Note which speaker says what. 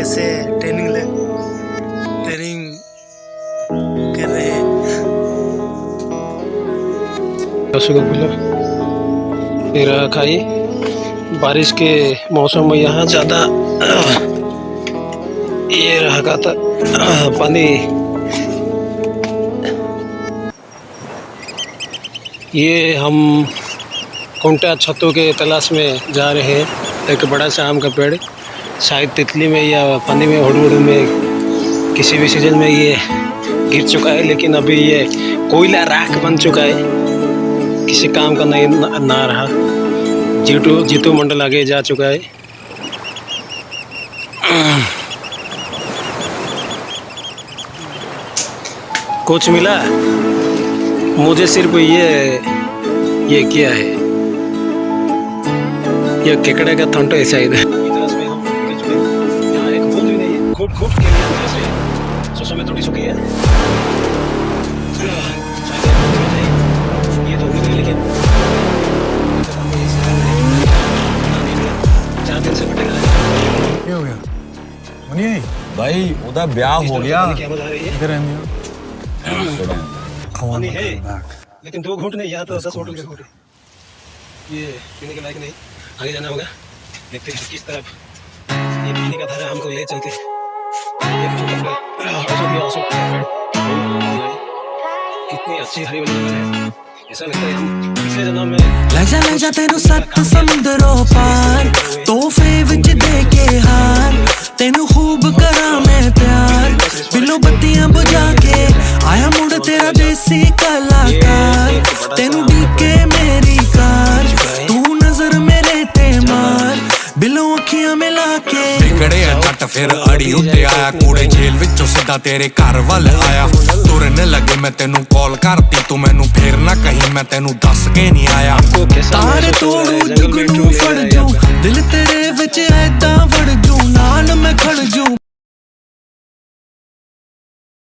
Speaker 1: कैसे ट्रेनिंग कर रहे हैं।
Speaker 2: ये रहा खाई। बारिश के मौसम में यहाँ ज़्यादा ये रहा का था पानी। ये हम कुंटा छत्तों के तलाश में जा रहे हैं। एक बड़ा सा आम का पेड़ शायद तितली में या पानी में हुडुहुडु में किसी भी सीजन में ये गिर चुका है, लेकिन अभी ये कोयला राख बन चुका है, किसी काम का नहीं ना रहा। जीतू मंडल आगे जा चुका है। कुछ मिला मुझे सिर्फ ये क्या है, ये केकड़े का थंट है शायद। खूब में थोड़ी सुखी है। ये तो नहीं, लेकिन 4 दिन से फटेगा।
Speaker 3: क्या हो गया? सुनिए भाई, उधर ब्याह हो गया। इधर
Speaker 2: पानी है लेकिन 2 घूंट नहीं, यहाँ तो 10 होटल के घूंट। ये पीने के लायक नहीं, आगे जाना होगा। देखते हैं किस तरफ ये पीने का धारा हमको ले चलते। कितनी अच्छी हरी भरी जगह है, ऐसा लगता है हम पिछले जन्म में।
Speaker 4: ले जा तेनू 7 समुंदरों पार, तोहफे विच दे के हार, तेनू खूब करा मैं प्यार, बिलो बत्तियां बुझा के आया मुड़ तेरा देसी कलाकार, तेनू डीके मेरी कार, तू नजर मेरे ते मार, बिलो अखियां मिला के।
Speaker 5: बिगड़े जट फिर अड़ी उत्ते आया, कूड़े जेल विचों सीधा तेरे घर वल आया। तुरन लगे मैं तेनू कॉल करती, तू मैनू फिर ना कहीं मैं तेनू दस के नहीं आया।
Speaker 4: तारे तोड़ू जुगनू फड़